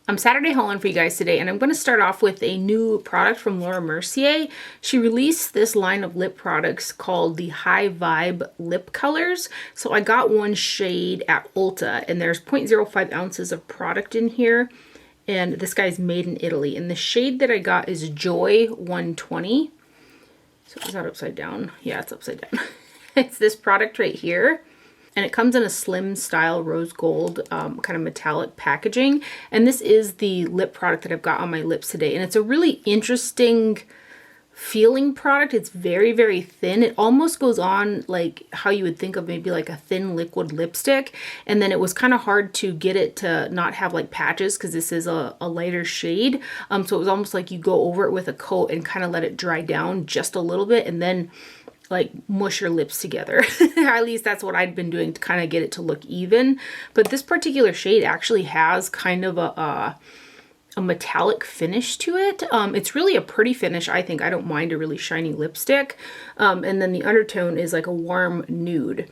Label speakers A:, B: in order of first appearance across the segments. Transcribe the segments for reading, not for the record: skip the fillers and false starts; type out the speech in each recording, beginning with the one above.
A: I'm Saturday hauling for you guys today, and I'm going to start off with a new product from Laura Mercier. She released this line of lip products called the High Vibe Lip Colors. So I got one shade at Ulta, and there's 0.05 ounces of product in here. And this guy's made in Italy. And the shade that I got is Joy 120. So is that upside down? Yeah, it's upside down. It's this product right here. And it comes in a slim style rose gold kind of metallic packaging. And this is the lip product that I've got on my lips today. And it's a really interesting feeling product. It's very, very thin. It almost goes on like how you would think of maybe like a thin liquid lipstick. And then it was kind of hard to get it to not have like patches because this is a lighter shade. So it was almost like you go over it with a coat and kind of let it dry down just a little bit and then like mush your lips together. At least that's what I'd been doing to kind of get it to look even. But this particular shade actually has kind of a metallic finish to it. It's really a pretty finish, I think. I don't mind a really shiny lipstick. And then the undertone is like a warm nude.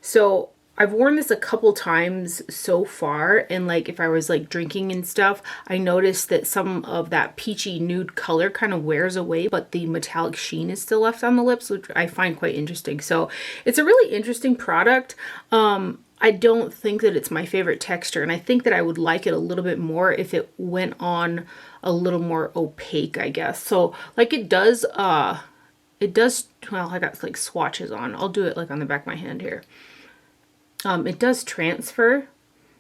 A: So I've worn this a couple times so far, and like if I was like drinking and stuff, I noticed that some of that peachy nude color kind of wears away, but the metallic sheen is still left on the lips, which I find quite interesting. So it's a really interesting product. I don't think that it's my favorite texture, and I think that I would like it a little bit more if it went on a little more opaque, I guess. So like it does, well, I got like swatches on. I'll do it like on the back of my hand here. It does transfer,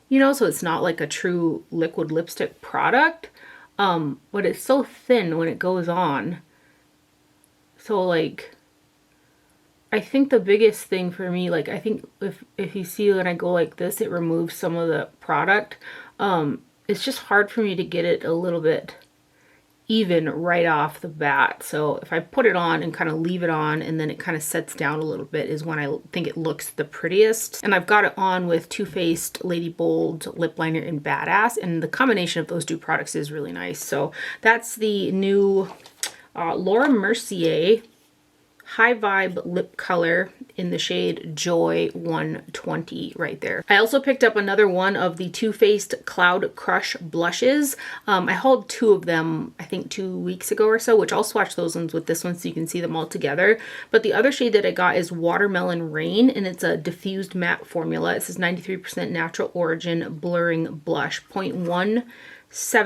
A: you know, so it's not like a true liquid lipstick product, but it's so thin when it goes on. So like, I think the biggest thing for me, like I think if you see when I go like this, it removes some of the product. It's just hard for me to get it a little bit even right off the bat. So if I put it on and kind of leave it on and then it kind of sets down a little bit is when I think it looks the prettiest. And I've got it on with Too Faced Lady Bold Lip Liner in Badass, and the combination of those two products is really nice. So that's the new Laura Mercier High Vibe Lip Color in the shade Joy 120 right there. I also picked up another one of the Too Faced Cloud Crush blushes. I hauled two of them, I think 2 weeks ago or so, which I'll swatch those ones with this one so you can see them all together. But the other shade that I got is Watermelon Rain, and it's a diffused matte formula. It says 93% natural origin blurring blush, 0.17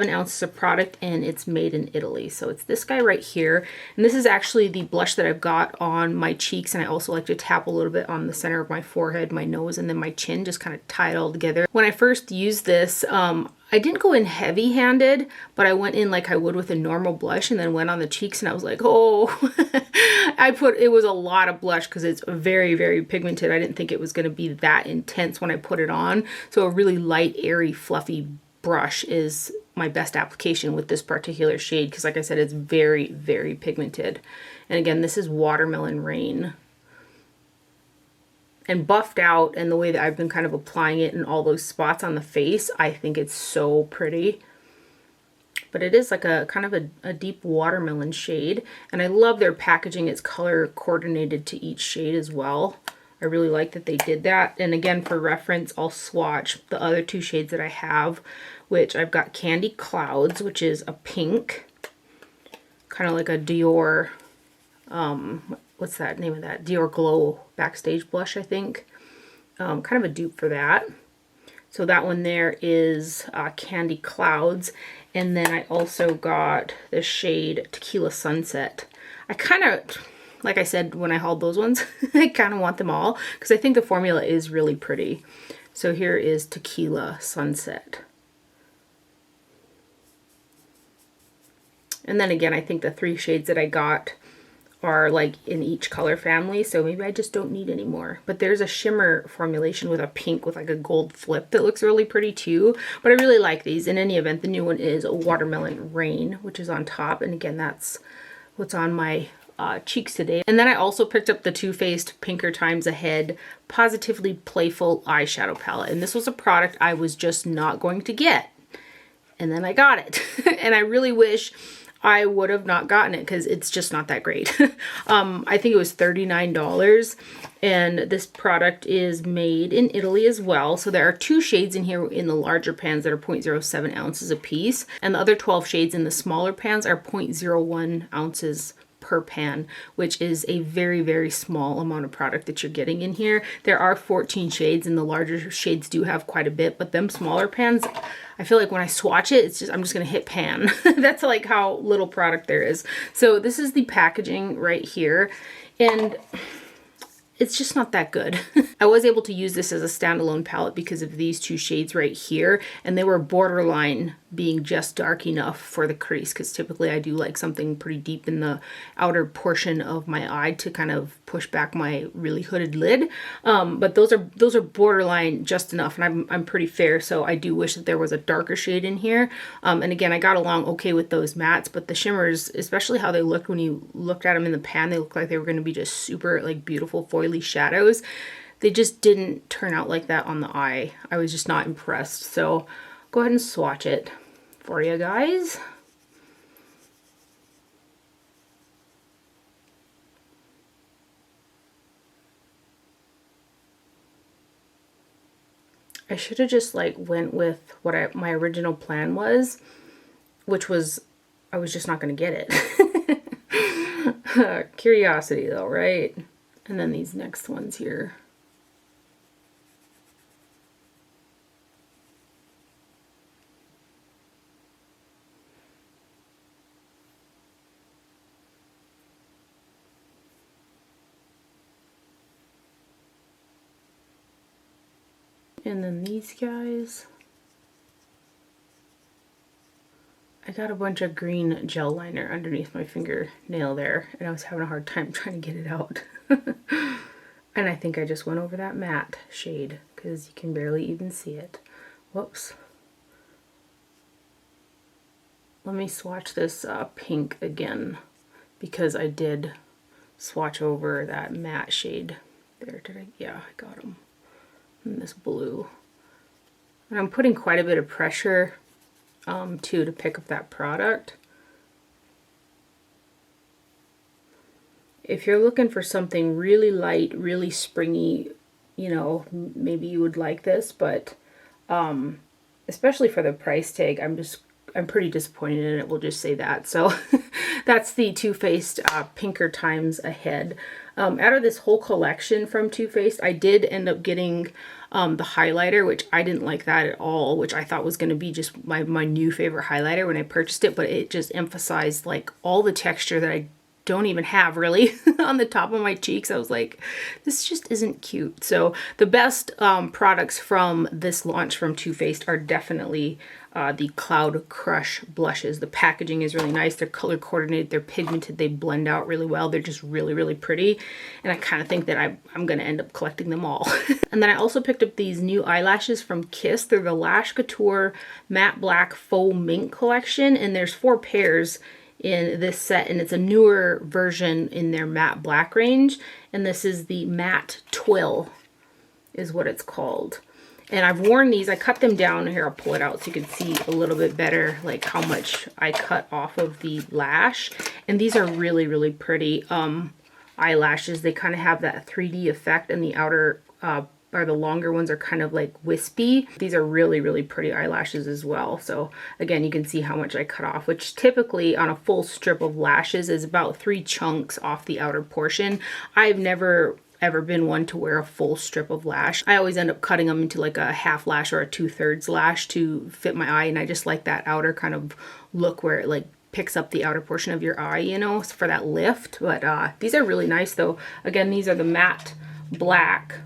A: ounces of product, and it's made in Italy. So it's this guy right here, and this is actually the blush that I've got on my cheeks, and I also like to tap a little bit on the center of my forehead, my nose, and then my chin, just kind of tie it all together. When I first used this, I didn't go in heavy-handed, but I went in like I would with a normal blush and then went on the cheeks, and I was like, oh, it was a lot of blush because it's very, very pigmented. I didn't think it was going to be that intense when I put it on. So a really light, airy, fluffy brush is my best application with this particular shade because like I said, it's very, very pigmented. And again, this is Watermelon Rain. And buffed out, and the way that I've been kind of applying it in all those spots on the face, I think it's so pretty. But it is like a kind of a deep watermelon shade, and I love their packaging. It's color coordinated to each shade as well. I really like that they did that. And again, for reference, I'll swatch the other two shades that I have, which I've got Candy Clouds, which is a pink, kind of like a Dior, what's that name of that? Dior Glow Backstage Blush, I think. Kind of a dupe for that. So that one there is Candy Clouds. And then I also got the shade Tequila Sunset. I kind of, like I said when I hauled those ones, I kind of want them all because I think the formula is really pretty. So here is Tequila Sunset. And then again, I think the three shades that I got are like in each color family, so maybe I just don't need any more. But there's a shimmer formulation with a pink with like a gold flip that looks really pretty too. But I really like these. In any event, the new one is a Watermelon Rain, which is on top. And again, that's what's on my cheeks today. And then I also picked up the Too Faced Pinker Times Ahead Positively Playful Eyeshadow Palette. And this was a product I was just not going to get. And then I got it. And I really wish I would have not gotten it because it's just not that great. I think it was $39, and this product is made in Italy as well. So there are 2 shades in here in the larger pans that are 0.07 ounces a piece, and the other 12 shades in the smaller pans are 0.01 ounces per pan, which is a very, very small amount of product that you're getting in here. There are 14 shades, and the larger shades do have quite a bit, but them smaller pans, I feel like when I swatch it, I'm just gonna hit pan. That's like how little product there is. So this is the packaging right here, and it's just not that good. I was able to use this as a standalone palette because of these 2 shades right here, and they were borderline being just dark enough for the crease, because typically I do like something pretty deep in the outer portion of my eye to kind of push back my really hooded lid. But those are borderline just enough, and I'm pretty fair, so I do wish that there was a darker shade in here. And again, I got along okay with those mattes, but the shimmers, especially how they looked when you looked at them in the pan, they looked like they were going to be just super like beautiful foily shadows. They just didn't turn out like that on the eye. I was just not impressed. So go ahead and swatch it for you guys. I should have just like went with what my original plan was, which was I was just not going to get it. Curiosity though, right? And then these next ones here. And then these guys. I got a bunch of green gel liner underneath my fingernail there, and I was having a hard time trying to get it out. And I think I just went over that matte shade because you can barely even see it. Whoops. Let me swatch this pink again, because I did swatch over that matte shade there. Yeah, I got them. And this blue. And I'm putting quite a bit of pressure too to pick up that product. If you're looking for something really light, really springy, you know, maybe you would like this, but especially for the price tag, I'm pretty disappointed in it, we'll just say that. So that's the Too Faced Pinker Times Ahead. Out of this whole collection from Too Faced, I did end up getting the highlighter, which I didn't like that at all, which I thought was going to be just my new favorite highlighter when I purchased it, but it just emphasized like all the texture that I don't even have really on the top of my cheeks. I was like, this just isn't cute. So the best products from this launch from Too Faced are definitely the Cloud Crush blushes. The packaging is really nice. They're color coordinated. They're pigmented. They blend out really well. They're just really, really pretty. And I kind of think that I'm going to end up collecting them all. And then I also picked up these new eyelashes from Kiss. They're the Lash Couture Matte Black Faux Mink collection. And there's 4 pairs in this set, and it's a newer version in their matte black range, and this is the Matte Twill is what it's called. And I've worn these. I cut them down here. I'll pull it out so you can see a little bit better like how much I cut off of the lash. And these are really, really pretty eyelashes. They kind of have that 3D effect, and the outer or the longer ones are kind of like wispy. These are really, really pretty eyelashes as well. So again, you can see how much I cut off, which typically on a full strip of lashes is about 3 chunks off the outer portion. I've never ever been one to wear a full strip of lash. I always end up cutting them into like a half lash or a 2/3 lash to fit my eye, and I just like that outer kind of look where it like picks up the outer portion of your eye, you know, for that lift. But these are really nice though. Again, these are the Matte Black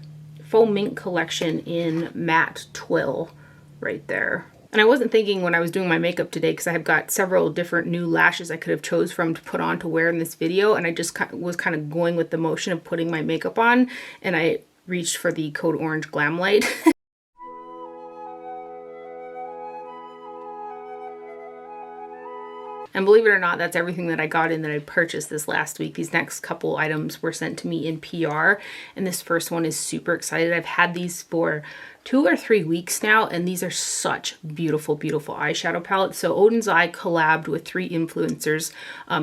A: Faux Mink collection in Matte Twill right there. And I wasn't thinking when I was doing my makeup today, because I have got several different new lashes I could have chose from to put on to wear in this video, and I just was kind of going with the motion of putting my makeup on, and I reached for the Code Orange Glam Light. And believe it or not, that's everything that I got in that I purchased this last week. These next couple items were sent to me in PR, and this first one is super excited. I've had these for 2 or 3 weeks now, and these are such beautiful, beautiful eyeshadow palettes. So Odin's Eye collabed with 3 influencers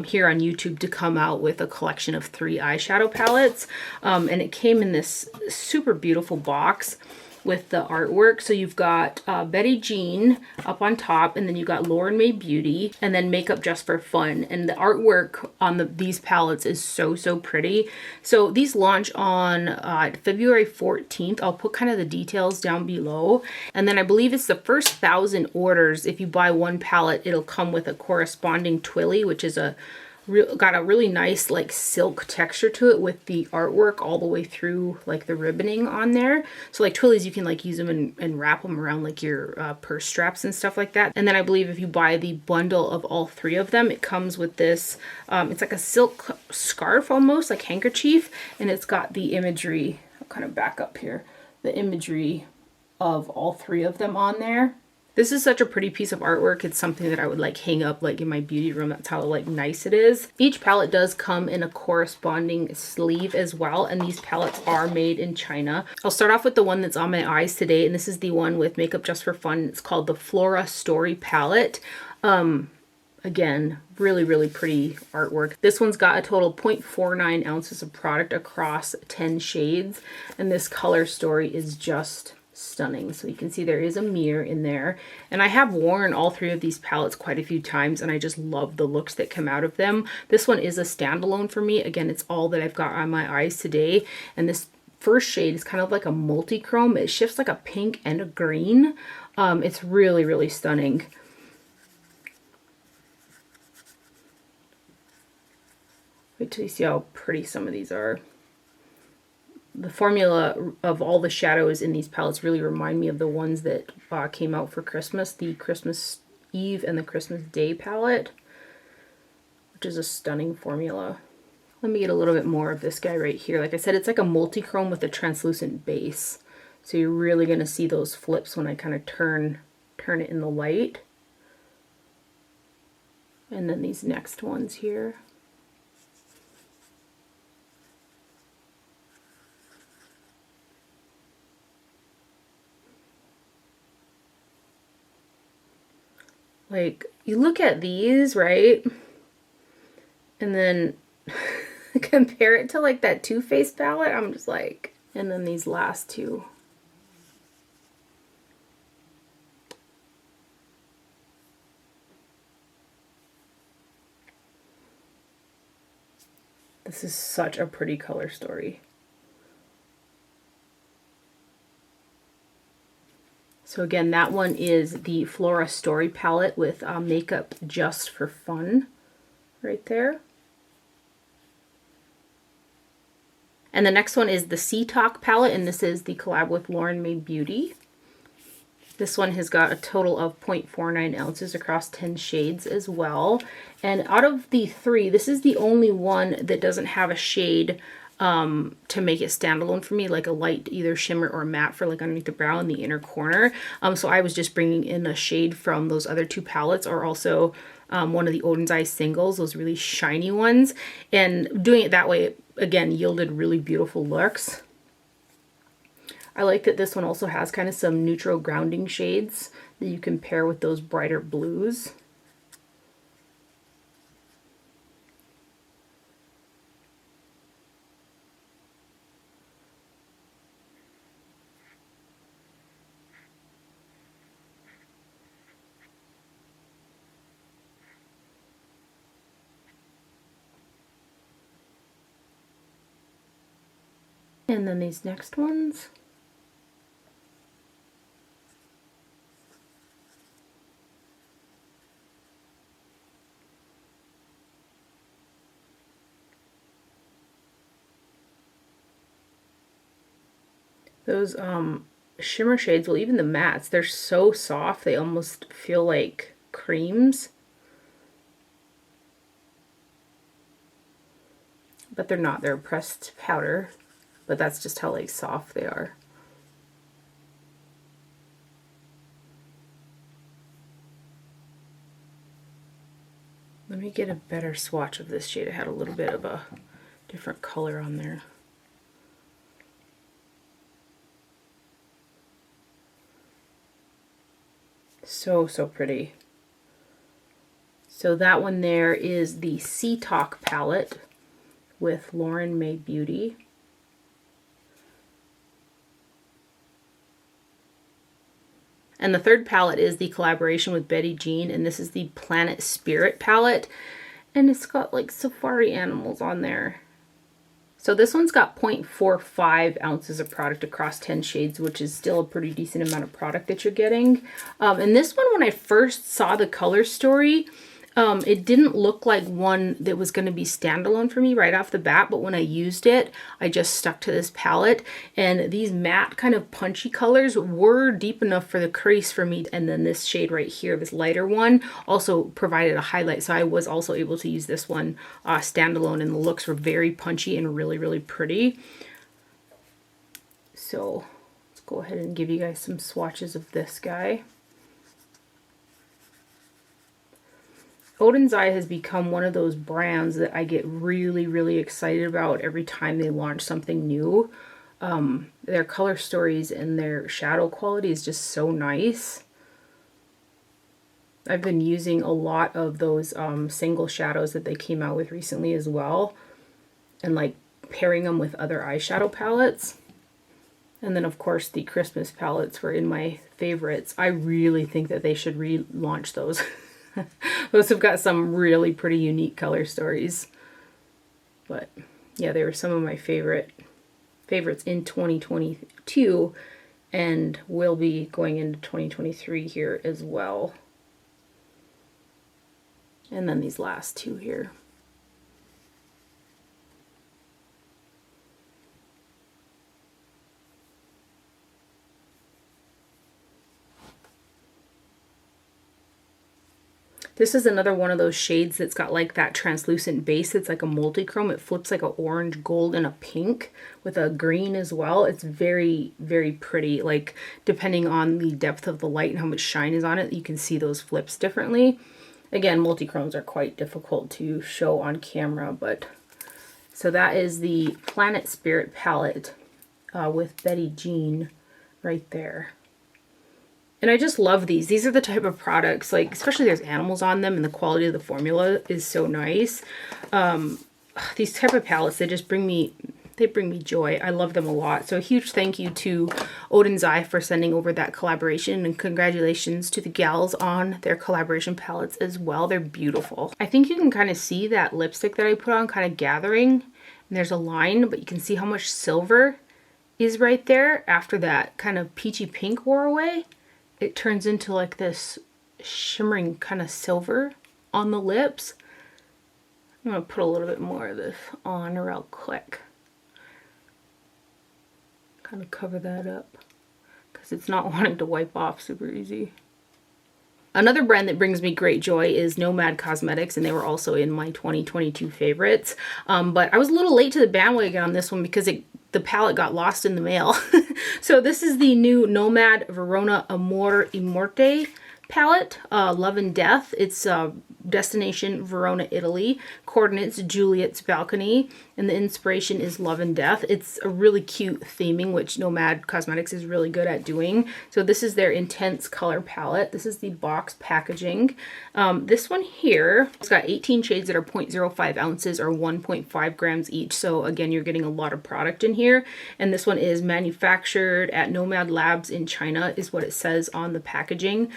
A: here on YouTube to come out with a collection of 3 eyeshadow palettes. And it came in this super beautiful box with the artwork. So you've got Betty Jean up on top, and then you got Lauren May Beauty, and then Makeup Just for Fun. And the artwork on these palettes is so, so pretty. So these launch on February 14th. I'll put kind of the details down below. And then I believe it's the first 1,000 orders. If you buy one palette, it'll come with a corresponding twilly, which is got a really nice like silk texture to it with the artwork all the way through like the ribboning on there. So like twillies, you can like use them and wrap them around like your purse straps and stuff like that. And then I believe if you buy the bundle of all 3 of them, it comes with this, it's like a silk scarf almost, like handkerchief, and it's got the imagery, I'll kind of back up here, the imagery of all 3 of them on there. This is such a pretty piece of artwork. It's something that I would like hang up like in my beauty room. That's how like nice it is. Each palette does come in a corresponding sleeve as well, and these palettes are made in China. I'll start off with the one that's on my eyes today, and this is the one with Makeup Just for Fun. It's called the Flora Story palette. Again, really, really pretty artwork. This one's got a total 0.49 ounces of product across 10 shades, and this color story is just stunning. So you can see there is a mirror in there, and I have worn all 3 of these palettes quite a few times, and I just love the looks that come out of them. This one is a standalone for me. Again, it's all that I've got on my eyes today, and this first shade is kind of like a multi-chrome. It shifts like a pink and a green. It's really, really stunning. Wait till you see how pretty some of these are. The formula of all the shadows in these palettes really remind me of the ones that came out for Christmas, the Christmas Eve and the Christmas Day palette, which is a stunning formula. Let me get a little bit more of this guy right here. Like I said, it's like a multi-chrome with a translucent base. So you're really going to see those flips when I kind of turn it in the light. And then these next ones here. Like, you look at these, right? And then compare it to like that Too Faced palette. I'm just like, and then these last 2. This is such a pretty color story. So again, that one is the Flora Story palette with Makeup Just for Fun right there. And the next one is the Sea Talk palette, and this is the collab with Lauren May Beauty. This one has got a total of 0.49 ounces across 10 shades as well. And out of the 3, this is the only one that doesn't have a shade to make it standalone for me, like a light either shimmer or matte for like underneath the brow in the inner corner. So I was just bringing in a shade from those other 2 palettes, or also one of the Odin's Eye singles, those really shiny ones. And doing it that way, again, yielded really beautiful looks. I like that this one also has kind of some neutral grounding shades that you can pair with those brighter blues. And then these next ones. Those shimmer shades, well, even the mattes, they're so soft, they almost feel like creams. But they're not, they're pressed powder. But that's just how like soft they are. Let me get a better swatch of this shade. I had a little bit of a different color on there. So, so pretty. So that one there is the Sea Talk palette with Lauren May Beauty. And the third palette is the collaboration with Betty Jean, and this is the Planet Spirit palette. And it's got like safari animals on there. So this one's got 0.45 ounces of product across 10 shades, which is still a pretty decent amount of product that you're getting. And this one, when I first saw the color story, it didn't look like one that was going to be standalone for me right off the bat, but when I used it, I just stuck to this palette, and these matte kind of punchy colors were deep enough for the crease for me. And then this shade right here, this lighter one, also provided a highlight, so I was also able to use this one standalone, and the looks were very punchy and really, really pretty. So let's go ahead and give you guys some swatches of this guy. Odin's Eye has become one of those brands that I get really, really excited about every time they launch something new. Their color stories and their shadow quality is just so nice. I've been using a lot of those single shadows that they came out with recently as well, and like pairing them with other eyeshadow palettes. And then of course the Christmas palettes were in my favorites. I really think that they should relaunch those. Those have got some really pretty unique color stories. But yeah, they were some of my favorites in 2022, and will be going into 2023 here as well. And then these last two here. This is another one of those shades that's got like that translucent base. It's like a multi-chrome. It flips like an orange, gold, and a pink with a green as well. It's very, very pretty. Like depending on the depth of the light and how much shine is on it, you can see those flips differently. Again, multi-chromes are quite difficult to show on camera, but so that is the Planet Spirit palette with Betty Jean right there. And I just love these. These are the type of products, like, especially there's animals on them and the quality of the formula is so nice. These type of palettes, they just bring me joy. I love them a lot. So a huge thank you to Odin's Eye for sending over that collaboration, and congratulations to the gals on their collaboration palettes as well. They're beautiful. I think you can kind of see that lipstick that I put on kind of gathering, and there's a line, but you can see how much silver is right there after that kind of peachy pink wore away. It turns into like this shimmering kind of silver on the lips. I'm going to put a little bit more of this on real quick. Kind of cover that up because it's not wanting to wipe off super easy. Another brand that brings me great joy is Nomad Cosmetics, and they were also in my 2022 favorites. But I was a little late to the bandwagon on this one because the palette got lost in the mail. So this is the new Nomad Verona Amor y Morte palette, Love and Death. It's destination Verona, Italy. Coordinates Juliet's balcony, and the inspiration is Love and Death. It's a really cute theming, which Nomad Cosmetics is really good at doing. So this is their intense color palette. This is the box packaging. This one here, it's got 18 shades that are 0.05 ounces or 1.5 grams each. So again, you're getting a lot of product in here. And this one is manufactured at Nomad Labs in China, is what it says on the packaging.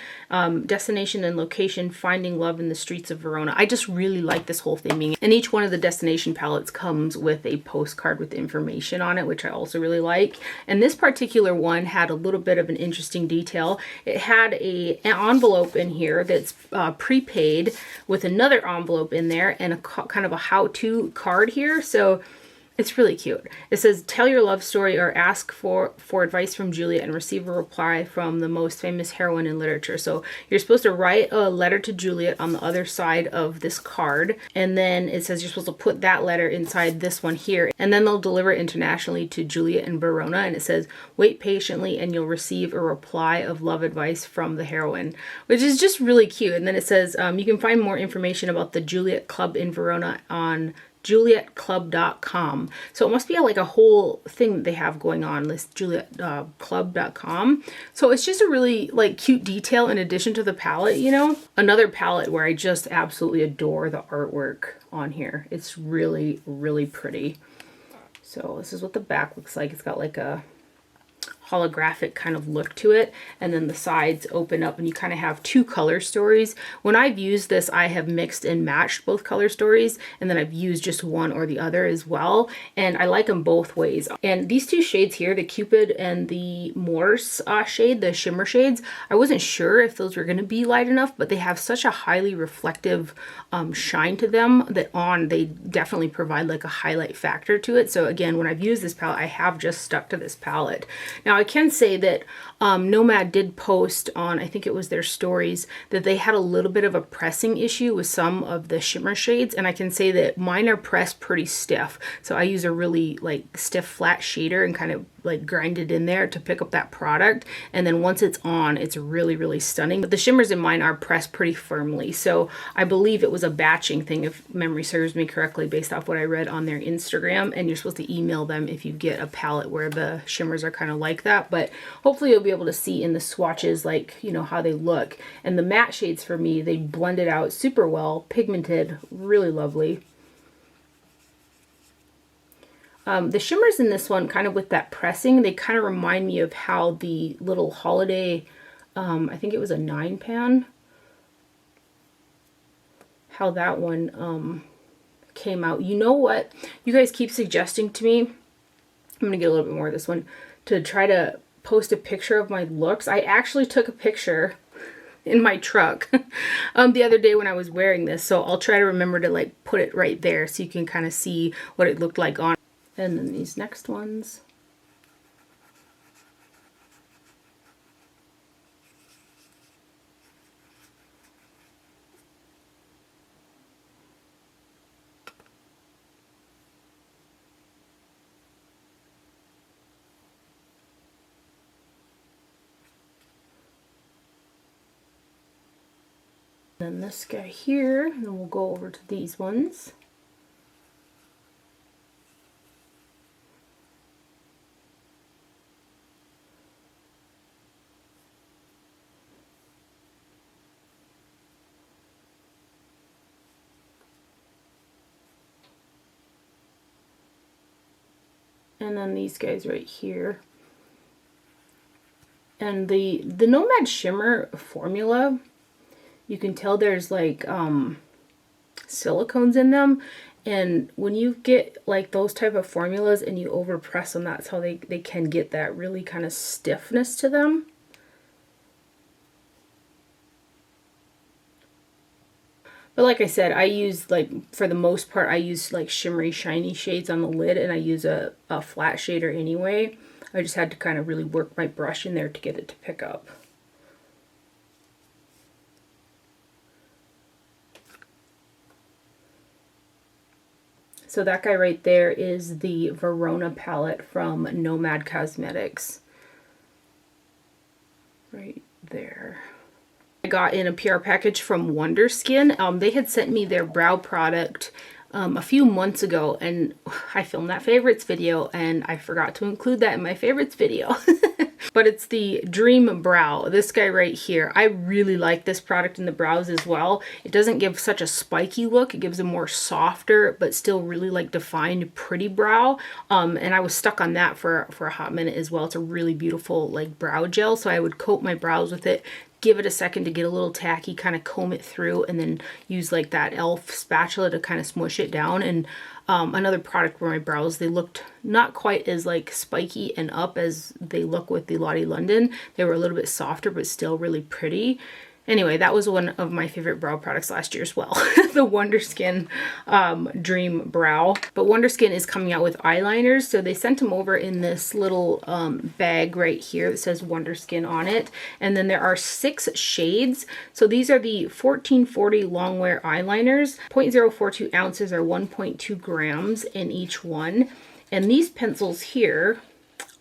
A: Destination and location, finding love in the streets of Verona. I just really like this whole theming. And each one of the destination palettes comes with a postcard with information on it, which I also really like. And this particular one had a little bit of an interesting detail. It had an envelope in here that's prepaid with another envelope in there and a kind of a how-to card here. So It's really cute. It says, tell your love story or ask for advice from Juliet and receive a reply from the most famous heroine in literature. So you're supposed to write a letter to Juliet on the other side of this card. And then it says you're supposed to put that letter inside this one here. And then they'll deliver it internationally to Juliet in Verona. And it says, wait patiently and you'll receive a reply of love advice from the heroine, which is just really cute. And then it says, you can find more information about the Juliet Club in Verona on julietclub.com. So it must be like a whole thing that they have going on, this julietclub.com. So it's just a really like cute detail in addition to the palette, you know. Another palette where I just absolutely adore the artwork on here. It's really, really pretty. So this is what the back looks like. It's got like a holographic kind of look to it, and then the sides open up and you kind of have two color stories. When I've used this, I have mixed and matched both color stories, and then I've used just one or the other as well, and I like them both ways. And these two shades here, the Cupid and the Morse shade, the shimmer shades, I wasn't sure if those were going to be light enough, but they have such a highly reflective shine to them that they definitely provide like a highlight factor to it. So again, when I've used this palette, I have just stuck to this palette. Now I can say that Nomad did post on, I think it was their stories, that they had a little bit of a pressing issue with some of the shimmer shades, and I can say that mine are pressed pretty stiff. So I use a really like stiff flat shader and kind of like grind it in there to pick up that product, and then once it's on, it's really, really stunning. But the shimmers in mine are pressed pretty firmly, so I believe it was a batching thing, if memory serves me correctly, based off what I read on their Instagram. And you're supposed to email them if you get a palette where the shimmers are kind of like that, but hopefully you'll be able to see in the swatches, like, you know, how they look. And the matte shades for me, they blended out super well, pigmented, really lovely. The shimmers in this one, kind of with that pressing, they kind of remind me of how the little holiday, I think it was a 9-pan, how that one came out. You know what? You guys keep suggesting to me, I'm going to get a little bit more of this one, to try to post a picture of my looks. I actually took a picture in my truck the other day when I was wearing this, so I'll try to remember to like put it right there so you can kind of see what it looked like on. And then these next ones. Then this guy here, and then we'll go over to these ones. And then these guys right here. And the Nomad Shimmer formula, you can tell there's like silicones in them, and when you get like those type of formulas and you overpress them, that's how they can get that really kind of stiffness to them. But like I said, I use, like, for the most part, I use like shimmery, shiny shades on the lid, and I use a flat shader anyway. I just had to kind of really work my brush in there to get it to pick up. So that guy right there is the Verona palette from Nomad Cosmetics. Right there. I got in a PR package from Wonderskin. They had sent me their brow product a few months ago, and I filmed that favorites video and I forgot to include that in my favorites video. But it's the Dream Brow, this guy right here. I really like this product in the brows as well. It doesn't give such a spiky look. It gives a more softer but still really like defined pretty brow. And I was stuck on that for a hot minute as well. It's a really beautiful like brow gel, so I would coat my brows with it, give it a second to get a little tacky, kind of comb it through, and then use like that e.l.f. spatula to kind of smush it down. And another product where my brows, they looked not quite as like spiky and up as they look with the Lottie London. They were a little bit softer but still really pretty. Anyway, that was one of my favorite brow products last year as well. The Wonderskin Dream Brow. But Wonderskin is coming out with eyeliners. So they sent them over in this little bag right here that says Wonderskin on it. And then there are 6 shades. So these are the 1440 Longwear eyeliners. 0.042 ounces or 1.2 grams in each one. And these pencils here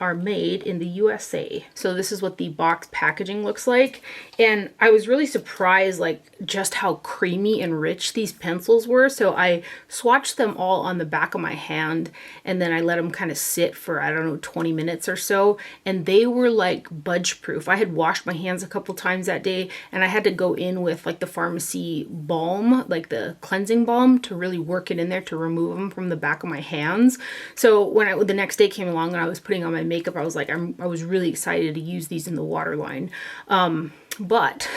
A: are made in the USA. So this is what the box packaging looks like. And I was really surprised like just how creamy and rich these pencils were. So I swatched them all on the back of my hand and then I let them kind of sit for, I don't know, 20 minutes or so. And they were like budge proof. I had washed my hands a couple times that day and I had to go in with like the pharmacy balm, like the cleansing balm, to really work it in there to remove them from the back of my hands. So when the next day came along and I was putting on my makeup, I was like, I was really excited to use these in the waterline. But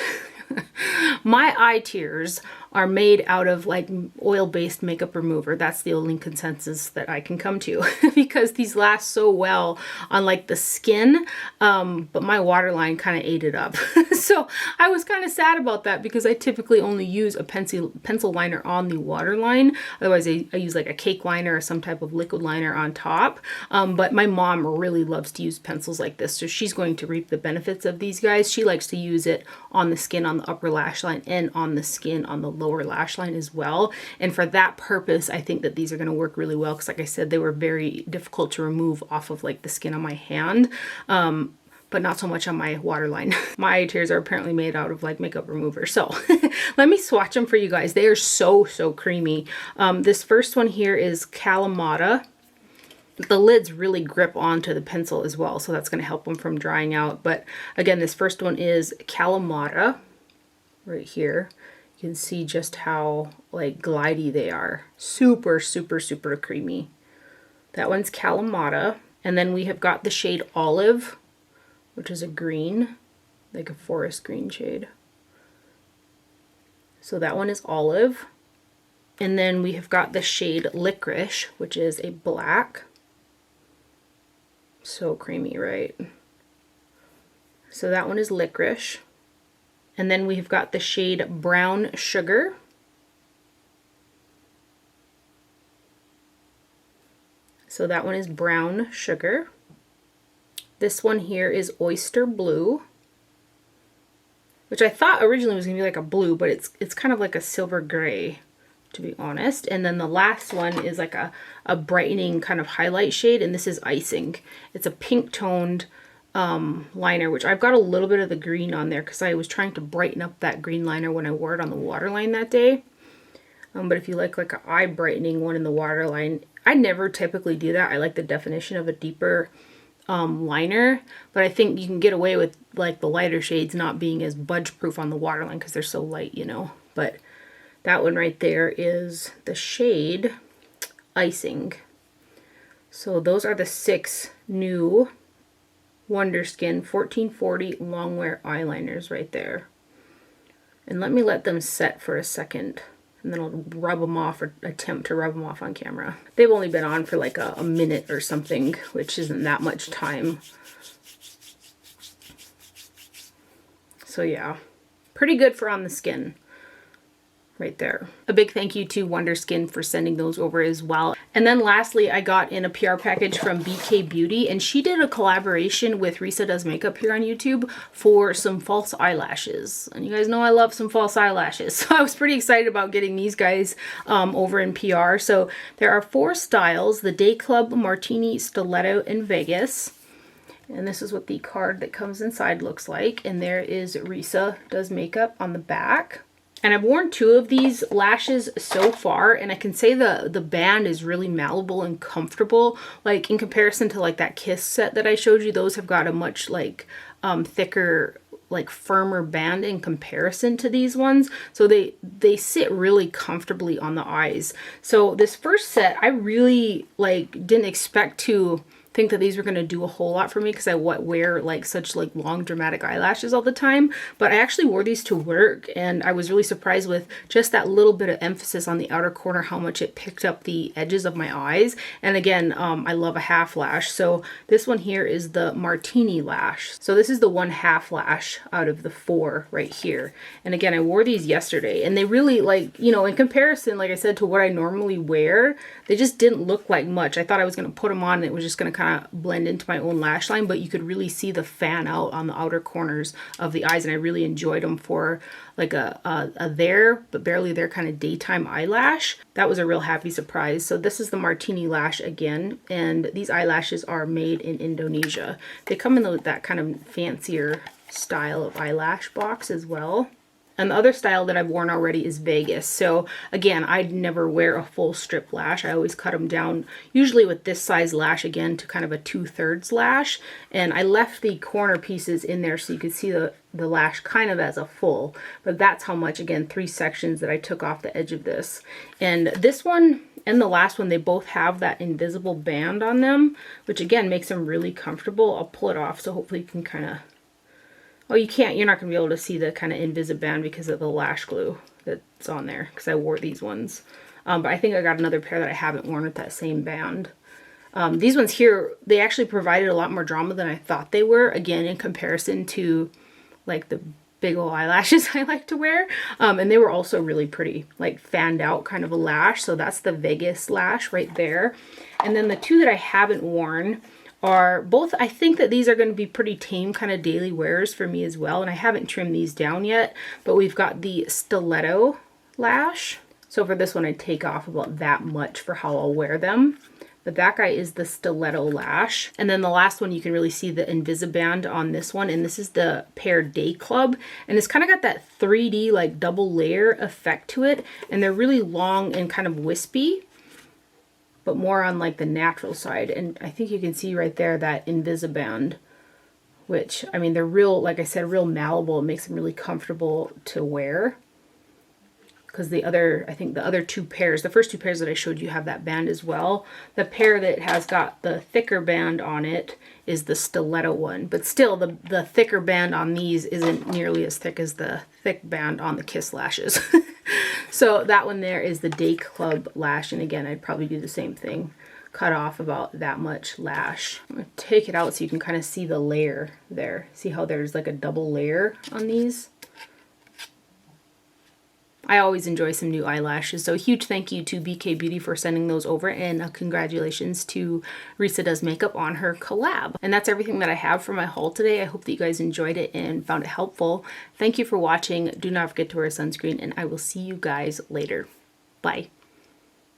A: my eye tears are made out of like oil-based makeup remover. That's the only consensus that I can come to because these last so well on like the skin, but my waterline kind of ate it up. So I was kind of sad about that because I typically only use a pencil liner on the waterline. Otherwise I use like a cake liner or some type of liquid liner on top. But my mom really loves to use pencils like this, so she's going to reap the benefits of these guys. She likes to use it on the skin on the upper lash line and on the skin on the lower lash line as well. And for that purpose, I think that these are going to work really well because like I said, they were very difficult to remove off of like the skin on my hand. But not so much on my waterline. My eye tears are apparently made out of like makeup remover. So let me swatch them for you guys. They are so creamy. This first one here is Kalamata. The lids really grip onto the pencil as well, so that's going to help them from drying out. But again, this first one is Kalamata right here. You can see just how like glidey they are. Super creamy. That one's Kalamata. And then we have got the shade Olive, which is a green, like a forest green shade. So that one is Olive. And then we have got the shade Licorice, which is a black. So creamy, right? So that one is Licorice. And then we have got the shade Brown Sugar. So that one is Brown Sugar. This one here is Oyster Blue, which I thought originally was going to be like a blue, but it's kind of like a silver gray, to be honest. And then the last one is like a brightening kind of highlight shade, and this is Icing. It's a pink toned liner, which I've got a little bit of the green on there because I was trying to brighten up that green liner when I wore it on the waterline that day. But if you like an eye brightening one in the waterline, I never typically do that. I like the definition of a deeper liner, but I think you can get away with like the lighter shades not being as budge proof on the waterline because they're so light, you know. But that one right there is the shade Icing. So those are the 6 new Wonderskin 1440 Longwear eyeliners right there. And let me let them set for a second, and then I'll rub them off or attempt to rub them off on camera. They've only been on for like a minute or something, which isn't that much time. So yeah, pretty good for on the skin. Right there. A big thank you to Wonderskin for sending those over as well. And then lastly, I got in a PR package from BK Beauty, and she did a collaboration with Risa Does Makeup here on YouTube for some false eyelashes. And you guys know I love some false eyelashes. So I was pretty excited about getting these guys over in PR. So there are 4 styles: the Day Club, Martini, Stiletto, and Vegas. And this is what the card that comes inside looks like. And there is Risa Does Makeup on the back. And I've worn 2 of these lashes so far, and I can say the band is really malleable and comfortable. Like in comparison to like that Kiss set that I showed you, those have got a much like thicker, like firmer band in comparison to these ones. So they sit really comfortably on the eyes. So this first set, I really like didn't expect to think that these were going to do a whole lot for me because I wear like such like long dramatic eyelashes all the time, but I actually wore these to work and I was really surprised with just that little bit of emphasis on the outer corner, how much it picked up the edges of my eyes. And again, I love a half lash. So this one here is the Martini lash. So this is the 1/2 lash out of the 4 right here. And again, I wore these yesterday and they really, like, you know, in comparison, like I said, to what I normally wear, they just didn't look like much. I thought I was going to put them on and it was just going to kind of blend into my own lash line, but you could really see the fan out on the outer corners of the eyes, and I really enjoyed them for like a there but barely there kind of daytime eyelash. That was a real happy surprise. So this is the Martini lash again, and these eyelashes are made in Indonesia. They come in that kind of fancier style of eyelash box as well. And the other style that I've worn already is Vegas. So again, I'd never wear a full strip lash. I always cut them down, usually with this size lash again, to kind of a 2/3 lash. And I left the corner pieces in there so you could see the lash kind of as a full. But that's how much, again, 3 sections that I took off the edge of this. And this one and the last one, they both have that invisible band on them, which again makes them really comfortable. I'll pull it off so hopefully you can kind of... Oh, you can't. You're not going to be able to see the kind of invisible band because of the lash glue that's on there, because I wore these ones. But I think I got another pair that I haven't worn with that same band. These ones here, they actually provided a lot more drama than I thought they were, again, in comparison to like the big old eyelashes I like to wear. And they were also really pretty, like fanned out kind of a lash. So that's the Vegas lash right there. And then the 2 that I haven't worn are both, I think that these are going to be pretty tame kind of daily wears for me as well. And I haven't trimmed these down yet, but we've got the stiletto lash. So for this one, I'd take off about that much for how I'll wear them. But that guy is the stiletto lash. And then the last one, you can really see the Invisiband on this one. And this is the Pear Day Club. And it's kind of got that 3D like double layer effect to it. And they're really long and kind of wispy, but more on like the natural side. And I think you can see right there that Invisiband, which, I mean, they're real, like I said, real malleable. It makes them really comfortable to wear. Because the other, I think the other 2 pairs, the first 2 pairs that I showed you have that band as well. The pair that has got the thicker band on it is the stiletto one. But still, the thicker band on these isn't nearly as thick as the thick band on the Kiss lashes. So that one there is the Day Club lash. And again, I'd probably do the same thing. Cut off about that much lash. I'm going to take it out so you can kind of see the layer there. See how there's like a double layer on these? I always enjoy some new eyelashes, so a huge thank you to BK Beauty for sending those over, and congratulations to Risa Does Makeup on her collab. And that's everything that I have for my haul today. I hope that you guys enjoyed it and found it helpful. Thank you for watching. Do not forget to wear sunscreen, and I will see you guys later. Bye.